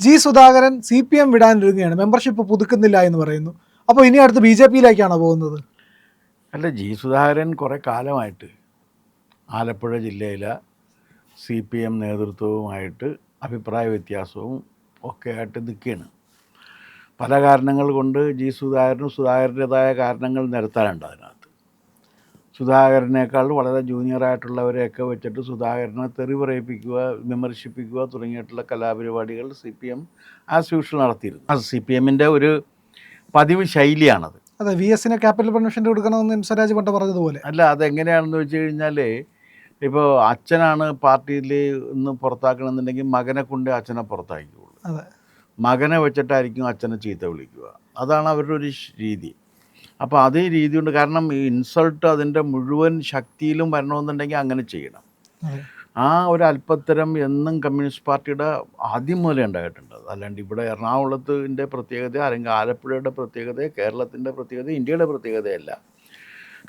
G Sudhakaran CPM വിടാനിരുങ്ങുകയാണ്, membership പുതുക്കുന്നില്ല എന്ന് പറയുന്നു. അപ്പോൾ ഇനി അടുത്ത് BJPയിലേക്കാണോ പോകുന്നത്? അല്ല, ജി സുധാകരൻ കുറേ കാലമായിട്ട് ആലപ്പുഴ ജില്ലയിലെ CPM നേതൃത്വവുമായിട്ട് അഭിപ്രായ വ്യത്യാസവും ഒക്കെ ആയിട്ട് നിൽക്കുകയാണ്. പല കാരണങ്ങൾ കൊണ്ട് ജി സുധാകരൻ്റേതായ കാരണങ്ങൾ നിരത്താനുണ്ട് അതിനകത്ത്. സുധാകരനേക്കാൾ വളരെ ജൂനിയറായിട്ടുള്ളവരെയൊക്കെ വെച്ചിട്ട് സുധാകരനെ തെറി പറയിപ്പിക്കുക, വിമർശിപ്പിക്കുക തുടങ്ങിയിട്ടുള്ള കലാപരിപാടികൾ CPM ആസ് യൂഷ്വൽ നടത്തിയിരുന്നു. അത് CPMൻ്റെ ഒരു പതിവ് ശൈലിയാണത്. അതെ, VS-ന് ക്യാപിറ്റൽ പണിഷ്മെൻറ്റ് കൊടുക്കണമെന്ന് സ്വരാജ് പണ്ട് പറഞ്ഞതുപോലെ. അല്ല, അതെങ്ങനെയാണെന്ന് വെച്ച് കഴിഞ്ഞാൽ, ഇപ്പോൾ അച്ഛനാണ് പാർട്ടിയിൽ നിന്ന് പുറത്താക്കണമെന്നുണ്ടെങ്കിൽ മകനെ കൊണ്ട് അച്ഛനെ പുറത്താക്കിയുള്ളൂ. അതെ, മകനെ വെച്ചിട്ടായിരിക്കും അച്ഛനെ ചീത്ത വിളിക്കുക. അതാണ് അവരുടെ ഒരു രീതി. അപ്പോൾ അതേ രീതി കൊണ്ട്, കാരണം ഈ ഇൻസൾട്ട് അതിൻ്റെ മുഴുവൻ ശക്തിയിലും വരണമെന്നുണ്ടെങ്കിൽ അങ്ങനെ ചെയ്യണം. ആ ഒരു അല്പത്തരം എന്നും കമ്മ്യൂണിസ്റ്റ് പാർട്ടിയുടെ ആദ്യം മുതലേ ഉണ്ടായിട്ടുണ്ട്. അല്ലാണ്ട് ഇവിടെ എറണാകുളത്തിൻ്റെ പ്രത്യേകത, അല്ലെങ്കിൽ ആലപ്പുഴയുടെ പ്രത്യേകത, കേരളത്തിൻ്റെ പ്രത്യേകത, ഇന്ത്യയുടെ പ്രത്യേകതയല്ല.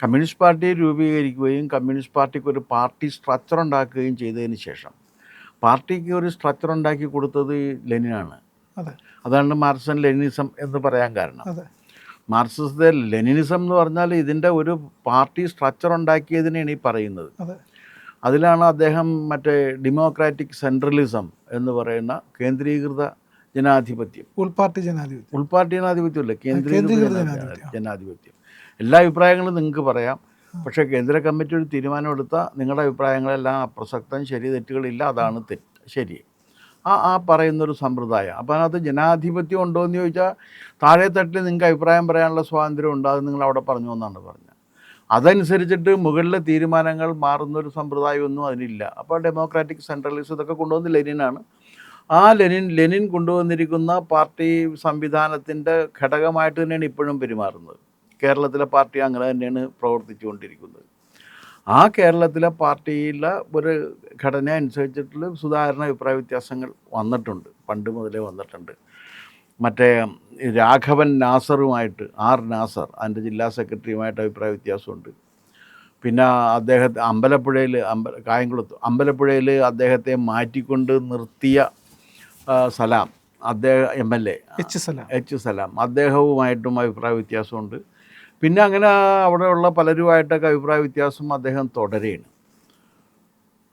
കമ്മ്യൂണിസ്റ്റ് പാർട്ടിയെ രൂപീകരിക്കുകയും കമ്മ്യൂണിസ്റ്റ് പാർട്ടിക്ക് ഒരു പാർട്ടി സ്ട്രക്ചർ ഉണ്ടാക്കുകയും ചെയ്തതിന് ശേഷം പാർട്ടിക്ക് ഒരു സ്ട്രക്ചർ ഉണ്ടാക്കി കൊടുത്തത് ലെനിനാണ്. അതാണ് മാർക്സിസം ലെനിനിസം എന്ന് പറയാൻ കാരണം. മാർക്സിസത്തെ ലെനിനിസം എന്ന് പറഞ്ഞാൽ ഇതിൻ്റെ ഒരു പാർട്ടി സ്ട്രക്ചർ ഉണ്ടാക്കിയതിനെയാണ് ഈ പറയുന്നത്. അതിലാണ് അദ്ദേഹം മറ്റേ ഡെമോക്രാറ്റിക് സെൻട്രലിസം എന്ന് പറയുന്ന കേന്ദ്രീകൃത ജനാധിപത്യം, ഉൾപാർട്ടി ജനാധിപത്യമല്ല, കേന്ദ്രീകൃത ജനാധിപത്യം. എല്ലാ അഭിപ്രായങ്ങളും നിങ്ങൾക്ക് പറയാം, പക്ഷേ കേന്ദ്ര കമ്മിറ്റി ഒരു തീരുമാനമെടുത്താൽ നിങ്ങളുടെ അഭിപ്രായങ്ങളെല്ലാം അപ്രസക്തം, ശരി തെറ്റുകളില്ല, അതാണ് ശരി. ആ പറയുന്നൊരു സമ്പ്രദായം. അപ്പോൾ അതിനകത്ത് ജനാധിപത്യം ഉണ്ടോ എന്ന് ചോദിച്ചാൽ താഴെ തട്ടിൽ നിങ്ങൾക്ക് അഭിപ്രായം പറയാനുള്ള സ്വാതന്ത്ര്യം ഉണ്ട്, അത് നിങ്ങൾ അവിടെ പറഞ്ഞു എന്നാണ് പറഞ്ഞത്. അതനുസരിച്ചിട്ട് മുകളിലെ തീരുമാനങ്ങൾ മാറുന്നൊരു സമ്പ്രദായമൊന്നും അതിനില്ല. അപ്പോൾ ഡെമോക്രാറ്റിക് സെൻട്രലിസം ഇതൊക്കെ കൊണ്ടുവന്ന് ലെനിനാണ്. ആ ലെനിൻ കൊണ്ടുവന്നിരിക്കുന്ന പാർട്ടി സംവിധാനത്തിൻ്റെ ഘടകമായിട്ട് തന്നെയാണ് ഇപ്പോഴും പെരുമാറുന്നത്. കേരളത്തിലെ പാർട്ടി അങ്ങനെ തന്നെയാണ് പ്രവർത്തിച്ചുകൊണ്ടിരിക്കുന്നത്. ആ കേരളത്തിലെ പാർട്ടിയിലെ ഒരു ഘടന അനുസരിച്ചിട്ടുള്ള സുധാകരണ അഭിപ്രായ വ്യത്യാസങ്ങൾ വന്നിട്ടുണ്ട്, പണ്ട് മുതലേ വന്നിട്ടുണ്ട്. മറ്റേ രാഘവൻ നാസറുമായിട്ട്, നാസർ, അതിൻ്റെ ജില്ലാ സെക്രട്ടറിയുമായിട്ട് അഭിപ്രായ വ്യത്യാസമുണ്ട്. പിന്നെ അദ്ദേഹത്തെ കായംകുളത്ത് അമ്പലപ്പുഴയിൽ അദ്ദേഹത്തെ മാറ്റിക്കൊണ്ട് നിർത്തിയ സലാം, അദ്ദേഹം MLA എച്ച് സലാം, അദ്ദേഹവുമായിട്ടും അഭിപ്രായ വ്യത്യാസമുണ്ട്. പിന്നെ അങ്ങനെ അവിടെയുള്ള പലരുമായിട്ടൊക്കെ അഭിപ്രായ വ്യത്യാസം അദ്ദേഹം തുടരുകയാണ്.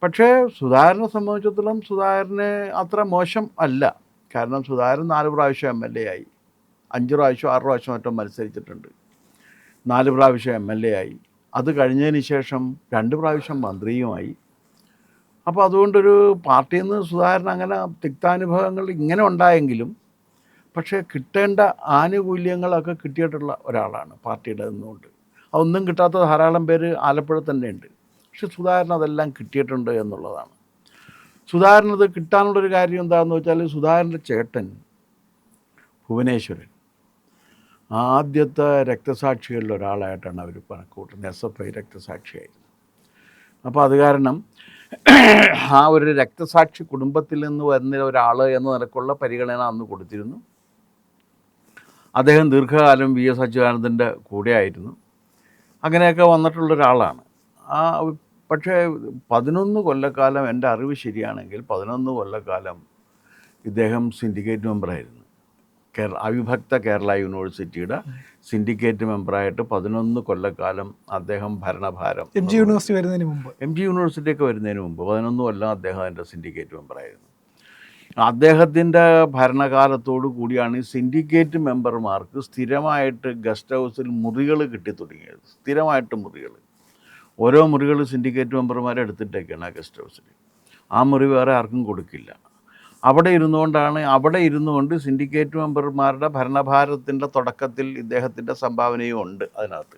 പക്ഷേ സുധാകരനെ സംബന്ധിച്ചിടത്തോളം സുധാകരനെ അത്ര മോശം അല്ല. കാരണം സുധാകരൻ 4 പ്രാവശ്യം MLA ആയി, 5 പ്രാവശ്യം 6 പ്രാവശ്യം മറ്റും മത്സരിച്ചിട്ടുണ്ട്, 4 പ്രാവശ്യം MLA ആയി. അത് കഴിഞ്ഞതിന് ശേഷം 2 പ്രാവശ്യം മന്ത്രിയുമായി. അപ്പോൾ അതുകൊണ്ടൊരു പാർട്ടിയിൽ നിന്ന് സുധാകരൻ അങ്ങനെ തിക്താനുഭവങ്ങൾ ഇങ്ങനെ ഉണ്ടായെങ്കിലും പക്ഷേ കിട്ടേണ്ട ആനുകൂല്യങ്ങളൊക്കെ കിട്ടിയിട്ടുള്ള ഒരാളാണ് പാർട്ടിയുടെ നിന്നുകൊണ്ട്. അതൊന്നും കിട്ടാത്ത ധാരാളം പേര് ആലപ്പുഴ തന്നെയുണ്ട്. പക്ഷെ സുധാകരൻ അതെല്ലാം കിട്ടിയിട്ടുണ്ട് എന്നുള്ളതാണ്. സുധാകരനത് കിട്ടാനുള്ളൊരു കാര്യം എന്താണെന്ന് വെച്ചാൽ, സുധാകരൻ്റെ ചേട്ടൻ ഭുവനേശ്വരൻ ആദ്യത്തെ രക്തസാക്ഷികളിൽ ഒരാളായിട്ടാണ് അവർ കണക്കൂട്ടുന്നത്. SFI രക്തസാക്ഷിയായിരുന്നു. അപ്പോൾ അത് കാരണം ആ ഒരു രക്തസാക്ഷി കുടുംബത്തിൽ നിന്ന് വരുന്ന ഒരാൾ എന്ന നിലക്കുള്ള പരിഗണന അന്ന് കൊടുത്തിരുന്നു. അദ്ദേഹം ദീർഘകാലം VS അച്യുതാനന്ദൻ്റെ കൂടെ ആയിരുന്നു. അങ്ങനെയൊക്കെ വന്നിട്ടുള്ളൊരാളാണ്. പക്ഷേ 11 കൊല്ലക്കാലം, എൻ്റെ അറിവ് ശരിയാണെങ്കിൽ 11 കൊല്ലക്കാലം ഇദ്ദേഹം സിൻഡിക്കേറ്റ് മെമ്പറായിരുന്നു. അവിഭക്ത കേരള യൂണിവേഴ്സിറ്റിയുടെ സിൻഡിക്കേറ്റ് മെമ്പറായിട്ട് 11 കൊല്ലക്കാലം അദ്ദേഹം ഭരണഭാരം, MG യൂണിവേഴ്സിറ്റിയൊക്കെ വരുന്നതിന് മുമ്പ് 11 കൊല്ലം അദ്ദേഹം അതിൻ്റെ സിൻഡിക്കേറ്റ് മെമ്പറായിരുന്നു. അദ്ദേഹത്തിൻ്റെ ഭരണകാലത്തോടു കൂടിയാണ് ഈ സിൻഡിക്കേറ്റ് മെമ്പർമാർക്ക് സ്ഥിരമായിട്ട് ഗസ്റ്റ് ഹൗസിൽ മുറികൾ കിട്ടിത്തുടങ്ങിയത്. സ്ഥിരമായിട്ട് മുറികൾ, ഓരോ മുറികൾ സിൻഡിക്കേറ്റ് മെമ്പർമാരെ എടുത്തിട്ടേക്കാണ് ആ ഗസ്റ്റ് ഹൗസിൽ. ആ മുറി വേറെ ആർക്കും കൊടുക്കില്ല. അവിടെ ഇരുന്നുകൊണ്ട് സിൻഡിക്കേറ്റ് മെമ്പർമാരുടെ ഭരണഭാരത്തിൻ്റെ തുടക്കത്തിൽ ഇദ്ദേഹത്തിൻ്റെ സംഭാവനയും ഉണ്ട് അതിനകത്ത്.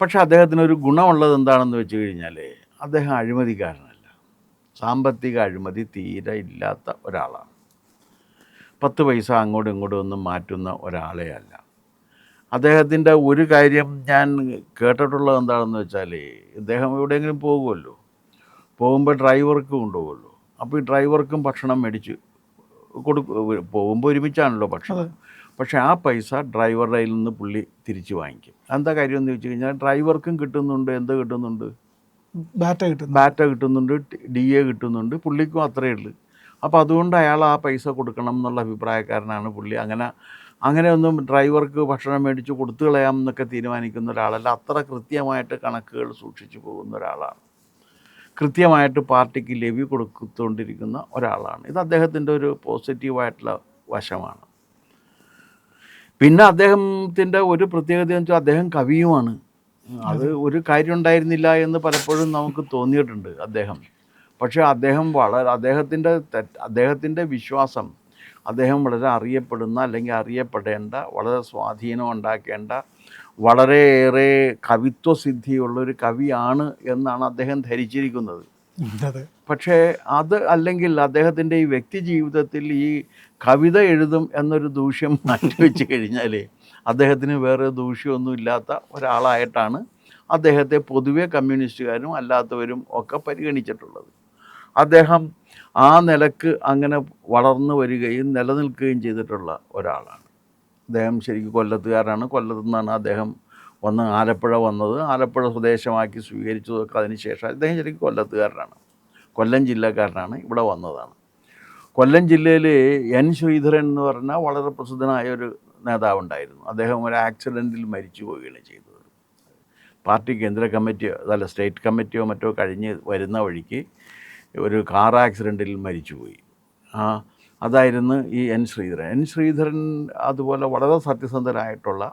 പക്ഷെ അദ്ദേഹത്തിനൊരു ഗുണമുള്ളത് എന്താണെന്ന് വെച്ച് കഴിഞ്ഞാൽ, അദ്ദേഹം അഴിമതിക്കാരനല്ല. സാമ്പത്തിക അഴിമതി തീരെ ഇല്ലാത്ത ഒരാളാണ്. 10 പൈസ അങ്ങോട്ടും ഇങ്ങോട്ടും ഒന്നും മാറ്റുന്ന ഒരാളേ അല്ല. അദ്ദേഹത്തിൻ്റെ ഒരു കാര്യം ഞാൻ കേട്ടിട്ടുള്ളത് എന്താണെന്ന് വെച്ചാൽ, ഇദ്ദേഹം എവിടെയെങ്കിലും പോകുമ്പോൾ ഡ്രൈവർക്ക് കൊണ്ടുപോകുമല്ലോ. അപ്പോൾ ഈ ഡ്രൈവർക്കും ഭക്ഷണം മേടിച്ച് പോകുമ്പോൾ ഒരുമിച്ചാണല്ലോ ഭക്ഷണം. പക്ഷേ ആ പൈസ ഡ്രൈവറുടെ കയ്യിൽ നിന്ന് പുള്ളി തിരിച്ച് വാങ്ങിക്കും. എന്താ കാര്യം എന്ന് വെച്ച് കഴിഞ്ഞാൽ, ഡ്രൈവർക്കും കിട്ടുന്നുണ്ട്, എന്ത് കിട്ടുന്നുണ്ട്, ബാറ്റ കിട്ടുന്നുണ്ട്, DA കിട്ടുന്നുണ്ട്, പുള്ളിക്കും അത്രയേ ഉള്ളൂ. അപ്പോൾ അതുകൊണ്ട് അയാൾ ആ പൈസ കൊടുക്കണം എന്നുള്ള അഭിപ്രായക്കാരനാണ് പുള്ളി. അങ്ങനെയൊന്നും ഡ്രൈവർക്ക് ഭക്ഷണം മേടിച്ച് കൊടുത്തു കളയാം എന്നൊക്കെ തീരുമാനിക്കുന്ന ഒരാളല്ല. അത്ര കൃത്യമായിട്ട് കണക്കുകൾ സൂക്ഷിച്ചു പോകുന്ന ഒരാളാണ്. കൃത്യമായിട്ട് പാർട്ടിക്ക് ലെവി കൊടുത്തുകൊണ്ടിരിക്കുന്ന ഒരാളാണ്. ഇത് അദ്ദേഹത്തിൻ്റെ ഒരു പോസിറ്റീവായിട്ടുള്ള വശമാണ്. പിന്നെ അദ്ദേഹത്തിൻ്റെ ഒരു പ്രത്യേകത എന്ന് വെച്ചാൽ അദ്ദേഹം കവിയുമാണ്. അത് ഒരു കാര്യം ഉണ്ടായിരുന്നില്ല എന്ന് പലപ്പോഴും നമുക്ക് തോന്നിയിട്ടുണ്ട് അദ്ദേഹം. പക്ഷേ അദ്ദേഹത്തിൻ്റെ വിശ്വാസം, അദ്ദേഹം വളരെ അറിയപ്പെടുന്ന അല്ലെങ്കിൽ അറിയപ്പെടേണ്ട, വളരെ സ്വാധീനം ഉണ്ടാക്കേണ്ട, വളരെയേറെ കവിത്വസിദ്ധിയുള്ളൊരു കവിയാണ് എന്നാണ് അദ്ദേഹം ധരിച്ചിരിക്കുന്നത്. പക്ഷേ അത് അല്ലെങ്കിൽ അദ്ദേഹത്തിൻ്റെ ഈ വ്യക്തി ജീവിതത്തിൽ ഈ കവിത എഴുതും എന്നൊരു ദൂഷ്യം മാറ്റിവെച്ച് കഴിഞ്ഞാൽ അദ്ദേഹത്തിന് വേറെ ദൂഷ്യമൊന്നും ഇല്ലാത്ത ഒരാളായിട്ടാണ് അദ്ദേഹത്തെ പൊതുവെ കമ്മ്യൂണിസ്റ്റുകാരും അല്ലാത്തവരും ഒക്കെ പരിഗണിച്ചിട്ടുള്ളത്. അദ്ദേഹം ആ നിലക്ക് അങ്ങനെ വളർന്നു വരികയും നിലനിൽക്കുകയും ചെയ്തിട്ടുള്ള ഒരാളാണ്. അദ്ദേഹം ശരിക്കും കൊല്ലത്തുകാരനാണ്. കൊല്ലത്തു നിന്നാണ് അദ്ദേഹം ആലപ്പുഴ വന്നത്. ആലപ്പുഴ സ്വദേശമാക്കി സ്വീകരിച്ചതൊക്കെ അതിന് ശേഷം അദ്ദേഹം ശരിക്കും കൊല്ലത്തുകാരനാണ്, കൊല്ലം ജില്ലക്കാരനാണ്, ഇവിടെ വന്നതാണ്. കൊല്ലം ജില്ലയിൽ എൻ ശ്രീധരൻ എന്ന് പറഞ്ഞാൽ വളരെ പ്രസിദ്ധനായ ഒരു നേതാവുണ്ടായിരുന്നു. അദ്ദേഹം ഒരു ആക്സിഡൻറ്റിൽ മരിച്ചു പോവുകയാണ് ചെയ്തത്. പാർട്ടി കേന്ദ്ര കമ്മിറ്റിയോ അതല്ല സ്റ്റേറ്റ് കമ്മിറ്റിയോ മറ്റോ കഴിഞ്ഞ് വരുന്ന വഴിക്ക് ഒരു കാർ ആക്സിഡൻറ്റിൽ മരിച്ചുപോയി. അതായിരുന്നു ഈ എൻ ശ്രീധരൻ അതുപോലെ വളരെ സത്യസന്ധനായിട്ടുള്ള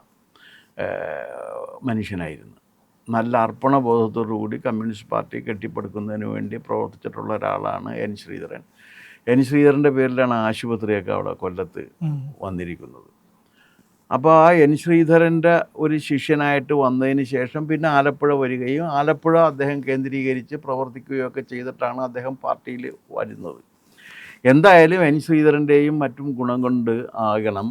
മനുഷ്യനായിരുന്നു. നല്ല അർപ്പണബോധത്തോടുകൂടി കമ്മ്യൂണിസ്റ്റ് പാർട്ടി കെട്ടിപ്പടുക്കുന്നതിന് വേണ്ടി പ്രവർത്തിച്ചിട്ടുള്ള ഒരാളാണ് എൻ ശ്രീധരൻ്റെ പേരിലാണ് ആശുപത്രിയൊക്കെ അവിടെ കൊല്ലത്ത് വന്നിരിക്കുന്നത്. അപ്പോൾ ആ എൻ ശ്രീധരൻ്റെ ഒരു ശിഷ്യനായിട്ട് വന്നതിന് ശേഷം പിന്നെ ആലപ്പുഴ വരികയും ആലപ്പുഴ അദ്ദേഹം കേന്ദ്രീകരിച്ച് പ്രവർത്തിക്കുകയും ഒക്കെ ചെയ്തിട്ടാണ് അദ്ദേഹം പാർട്ടിയിൽ വരുന്നത്. എന്തായാലും എൻ ശ്രീധരൻ്റെയും മറ്റും ഗുണം കൊണ്ട് ആകണം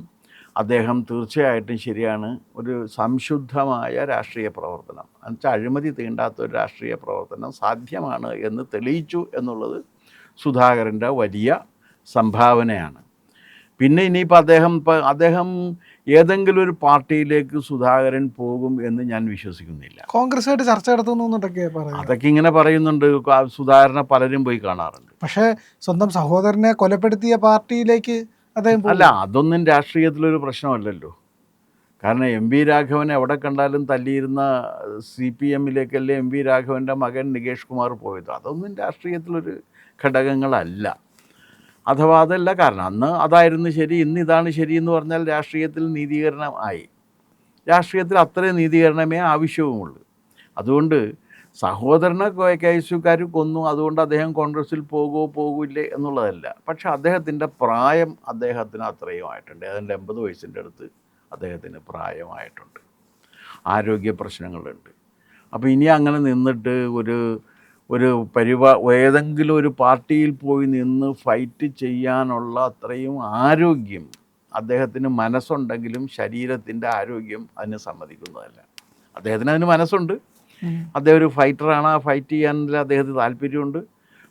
അദ്ദേഹം തീർച്ചയായിട്ടും ശരിയാണ് ഒരു സംശുദ്ധമായ രാഷ്ട്രീയ പ്രവർത്തനം, എന്നുവെച്ചാൽ അഴിമതി തീണ്ടാത്ത ഒരു രാഷ്ട്രീയ പ്രവർത്തനം സാധ്യമാണ് എന്ന് തെളിയിച്ചു എന്നുള്ളത് സുധാകരൻ്റെ വലിയ സംഭാവനയാണ്. പിന്നെ ഇനിയിപ്പോൾ അദ്ദേഹം ഏതെങ്കിലും ഒരു പാർട്ടിയിലേക്ക് സുധാകരൻ പോകും എന്ന് ഞാൻ വിശ്വസിക്കുന്നില്ല. കോൺഗ്രസ്സായിട്ട് ചർച്ച നടത്തുന്നൊക്കെ അതൊക്കെ ഇങ്ങനെ പറയുന്നുണ്ട്. സുധാകരനെ പലരും പോയി കാണാറുണ്ട്. പക്ഷേ സ്വന്തം സഹോദരനെ കൊലപ്പെടുത്തിയ പാർട്ടിയിലേക്ക് അദ്ദേഹം അല്ല, അതൊന്നും രാഷ്ട്രീയത്തിലൊരു പ്രശ്നമല്ലല്ലോ. കാരണം എം വി രാഘവൻ എവിടെ കണ്ടാലും തല്ലിയിരുന്ന CPM-ലേക്കല്ലേ എം വി രാഘവൻ്റെ മകൻ നികേഷ് കുമാർ പോയത്. അതൊന്നും രാഷ്ട്രീയത്തിലൊരു ഘടകങ്ങളല്ല. അഥവാ അതല്ല, കാരണം അന്ന് അതായിരുന്നു ശരി, ഇന്ന് ഇതാണ് ശരി എന്ന് പറഞ്ഞാൽ രാഷ്ട്രീയത്തിൽ നീതീകരണം ആയി. രാഷ്ട്രീയത്തിൽ അത്രയും നീതീകരണമേ ആവശ്യവുമുള്ളൂ. അതുകൊണ്ട് സഹോദരനെ KSUക്കാർ കൊന്നു, അതുകൊണ്ട് അദ്ദേഹം കോൺഗ്രസ്സിൽ പോകില്ലേ എന്നുള്ളതല്ല. പക്ഷെ അദ്ദേഹത്തിൻ്റെ പ്രായം അദ്ദേഹത്തിന് അത്രയും ആയിട്ടുണ്ട്. ഏതാണ്ട് 80 വയസ്സിൻ്റെ അടുത്ത് അദ്ദേഹത്തിന് പ്രായമായിട്ടുണ്ട്. ആരോഗ്യ പ്രശ്നങ്ങളുണ്ട്. അപ്പോൾ ഇനി അങ്ങനെ നിന്നിട്ട് ഏതെങ്കിലും ഒരു പാർട്ടിയിൽ പോയി നിന്ന് ഫൈറ്റ് ചെയ്യാനുള്ള അത്രയും ആരോഗ്യം അദ്ദേഹത്തിന് മനസ്സുണ്ടെങ്കിലും ശരീരത്തിൻ്റെ ആരോഗ്യം അതിന് സമ്മതിക്കുന്നതല്ല. അദ്ദേഹത്തിന് അതിന് മനസ്സുണ്ട്, അദ്ദേഹം ഒരു ഫൈറ്ററാണ്, ആ ഫൈറ്റ് ചെയ്യാനുള്ള അദ്ദേഹത്തിന് താല്പര്യമുണ്ട്.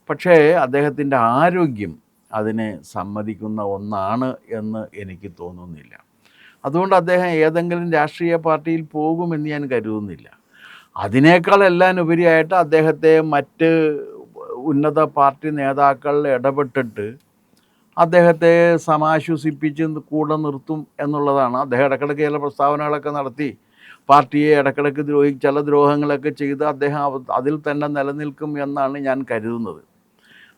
പക്ഷേ അദ്ദേഹത്തിൻ്റെ ആരോഗ്യം അതിനെ സമ്മതിക്കുന്ന ഒന്നാണ് എന്ന് എനിക്ക് തോന്നുന്നില്ല. അതുകൊണ്ട് അദ്ദേഹം ഏതെങ്കിലും രാഷ്ട്രീയ പാർട്ടിയിൽ പോകുമെന്ന് ഞാൻ കരുതുന്നില്ല. അതിനേക്കാളെല്ലാം ഉപരിയായിട്ട് അദ്ദേഹത്തെ മറ്റ് ഉന്നത പാർട്ടി നേതാക്കൾ ഇടപെട്ടിട്ട് അദ്ദേഹത്തെ സമാശ്വസിപ്പിച്ച് കൂടെ നിർത്തും എന്നുള്ളതാണ്. അദ്ദേഹം ഇടയ്ക്കിടയ്ക്ക് ചില പ്രസ്താവനകളൊക്കെ നടത്തി പാർട്ടിയെ ഇടയ്ക്കിടയ്ക്ക് ചില ദ്രോഹങ്ങളൊക്കെ ചെയ്ത് അദ്ദേഹം അതിൽ തന്നെ നിലനിൽക്കും എന്നാണ് ഞാൻ കരുതുന്നത്.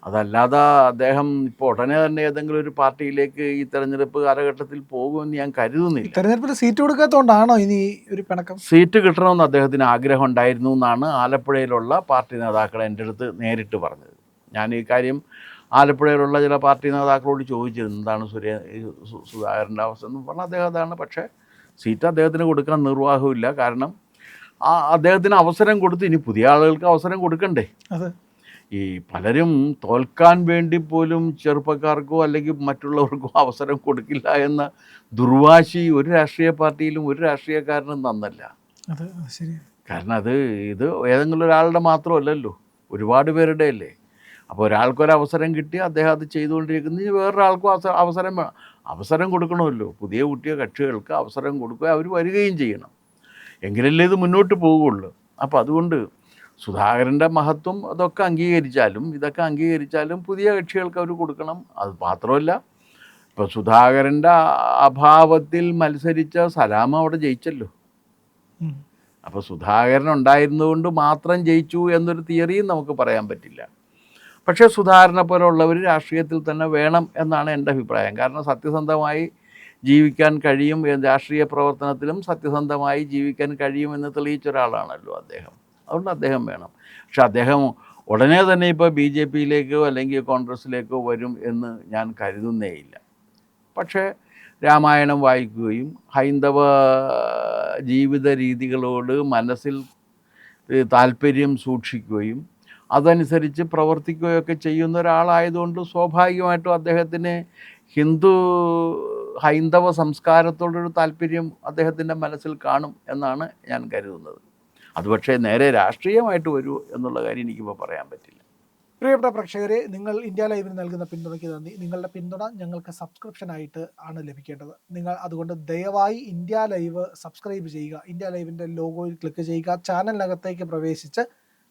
അതല്ലാതെ അദ്ദേഹം ഇപ്പോൾ ഉടനെ തന്നെ ഏതെങ്കിലും ഒരു പാർട്ടിയിലേക്ക് ഈ തെരഞ്ഞെടുപ്പ് കാലഘട്ടത്തിൽ പോകുമെന്ന് ഞാൻ കരുതുന്നില്ല. തെരഞ്ഞെടുപ്പിൽ സീറ്റ് കൊടുക്കാത്തതുകൊണ്ടാണോ ഇനി ഒരു പിണക്കം? സീറ്റ് കിട്ടണമെന്ന് അദ്ദേഹത്തിന് ആഗ്രഹം ഉണ്ടായിരുന്നു എന്നാണ് ആലപ്പുഴയിലുള്ള പാർട്ടി നേതാക്കൾ എൻ്റെ അടുത്ത് നേരിട്ട് പറഞ്ഞത്. ഞാൻ ഈ കാര്യം ആലപ്പുഴയിലുള്ള ചില പാർട്ടി നേതാക്കളോട് ചോദിച്ചിരുന്നു, എന്താണ് സുധാകരൻ്റെ അവസ്ഥ എന്ന് പറഞ്ഞാൽ അദ്ദേഹം അതാണ്. പക്ഷേ സീറ്റ് അദ്ദേഹത്തിന് കൊടുക്കാൻ നിർവാഹമില്ല. കാരണം അദ്ദേഹത്തിന് അവസരം കൊടുത്ത് ഇനി പുതിയ ആളുകൾക്ക് അവസരം കൊടുക്കണ്ടേ. ഈ പലരും തോൽക്കാൻ വേണ്ടി പോലും ചെറുപ്പക്കാർക്കോ അല്ലെങ്കിൽ മറ്റുള്ളവർക്കോ അവസരം കൊടുക്കില്ല എന്ന ദുർവാശി ഒരു രാഷ്ട്രീയ പാർട്ടിയിലും ഒരു രാഷ്ട്രീയക്കാരനും നന്നല്ല. കാരണം ഇത് ഏതെങ്കിലും ഒരാളുടെ മാത്രമല്ലല്ലോ, ഒരുപാട് പേരുടെ അല്ലേ. അപ്പോൾ ഒരാൾക്കൊരവസരം കിട്ടി അദ്ദേഹം അത് ചെയ്തുകൊണ്ടിരിക്കുന്നത്, വേറൊരാൾക്കും അവസരം കൊടുക്കണമല്ലോ. പുതിയ കുട്ടിയ കക്ഷികൾക്ക് അവസരം കൊടുക്കുക, അവർ വരികയും ചെയ്യണം, എങ്കിലല്ലേ ഇത് മുന്നോട്ട് പോവുകയുള്ളൂ. അപ്പോൾ അതുകൊണ്ട് സുധാകരൻ്റെ മഹത്വം അതൊക്കെ അംഗീകരിച്ചാലും ഇതൊക്കെ അംഗീകരിച്ചാലും പുതിയ കക്ഷികൾക്ക് അവർ കൊടുക്കണം. അത് മാത്രമല്ല, ഇപ്പോൾ സുധാകരൻ്റെ അഭാവത്തിൽ മത്സരിച്ച സലാം അവിടെ ജയിച്ചല്ലോ. അപ്പോൾ സുധാകരൻ ഉണ്ടായിരുന്നുകൊണ്ട് മാത്രം ജയിച്ചു എന്നൊരു തിയറിയും നമുക്ക് പറയാൻ പറ്റില്ല. പക്ഷേ സുധാകരനെ പോലുള്ളവർ രാഷ്ട്രീയത്തിൽ തന്നെ വേണം എന്നാണ് എൻ്റെ അഭിപ്രായം. കാരണം സത്യസന്ധമായി ജീവിക്കാൻ കഴിയും, രാഷ്ട്രീയ പ്രവർത്തനത്തിലും സത്യസന്ധമായി ജീവിക്കാൻ കഴിയുമെന്ന് തെളിയിച്ച ഒരാളാണല്ലോ അദ്ദേഹം. അതുകൊണ്ട് അദ്ദേഹം വേണം. പക്ഷെ അദ്ദേഹം ഉടനെ തന്നെ ഇപ്പോൾ BJPയിലേക്കോ അല്ലെങ്കിൽ കോൺഗ്രസ്സിലേക്കോ വരും എന്ന് ഞാൻ കരുതുന്നേയില്ല. പക്ഷേ രാമായണം വായിക്കുകയും ഹൈന്ദവ ജീവിത രീതികളോട് മനസ്സിൽ താല്പര്യം സൂക്ഷിക്കുകയും അതനുസരിച്ച് പ്രവർത്തിക്കുകയൊക്കെ ചെയ്യുന്ന ഒരാളായതുകൊണ്ട് സ്വാഭാവികമായിട്ടും അദ്ദേഹത്തിന് ഹൈന്ദവ സംസ്കാരത്തോടൊരു താല്പര്യം അദ്ദേഹത്തിൻ്റെ മനസ്സിൽ കാണും എന്നാണ് ഞാൻ കരുതുന്നത്. അത് പക്ഷേ നേരെ രാഷ്ട്രീയമായിട്ട് വരൂ എന്നുള്ള കാര്യം എനിക്കിപ്പോൾ പറയാൻ പറ്റില്ല. പ്രിയപ്പെട്ട പ്രേക്ഷകരെ, നിങ്ങൾ ഇന്ത്യ ലൈവിന് നൽകുന്ന പിന്തുണയ്ക്ക് നന്ദി. നിങ്ങളുടെ പിന്തുണ ഞങ്ങൾക്ക് സബ്സ്ക്രിപ്ഷനായിട്ട് ആണ് ലഭിക്കേണ്ടത്. നിങ്ങൾ അതുകൊണ്ട് ദയവായി ഇന്ത്യ ലൈവ് സബ്സ്ക്രൈബ് ചെയ്യുക. ഇന്ത്യ ലൈവിൻ്റെ ലോഗോയിൽ ക്ലിക്ക് ചെയ്യുക. ചാനലിനകത്തേക്ക് പ്രവേശിച്ച്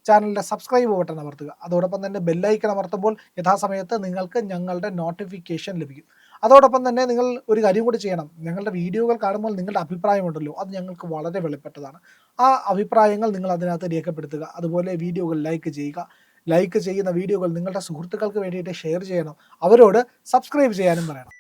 ചാനലിൻ്റെ സബ്സ്ക്രൈബ് ബട്ടൺ അമർത്തുക. അതോടൊപ്പം തന്നെ ബെല്ലൈക്കൺ അമർത്തുമ്പോൾ യഥാസമയത്ത് നിങ്ങൾക്ക് ഞങ്ങളുടെ നോട്ടിഫിക്കേഷൻ ലഭിക്കും. അതോടൊപ്പം തന്നെ നിങ്ങൾ ഒരു കാര്യം കൂടി ചെയ്യണം. ഞങ്ങളുടെ വീഡിയോകൾ കാണുമ്പോൾ നിങ്ങളുടെ അഭിപ്രായമുണ്ടല്ലോ, അത് ഞങ്ങൾക്ക് വളരെ വിലപ്പെട്ടതാണ്. ആ അഭിപ്രായങ്ങൾ നിങ്ങൾ അതിനകത്ത് രേഖപ്പെടുത്തുക. അതുപോലെ വീഡിയോകൾ ലൈക്ക് ചെയ്യുക. ലൈക്ക് ചെയ്യുന്ന വീഡിയോകൾ നിങ്ങളുടെ സുഹൃത്തുക്കൾക്ക് വേണ്ടിയിട്ട് ഷെയർ ചെയ്യണം. അവരോട് സബ്സ്ക്രൈബ് ചെയ്യാനും പറയണം.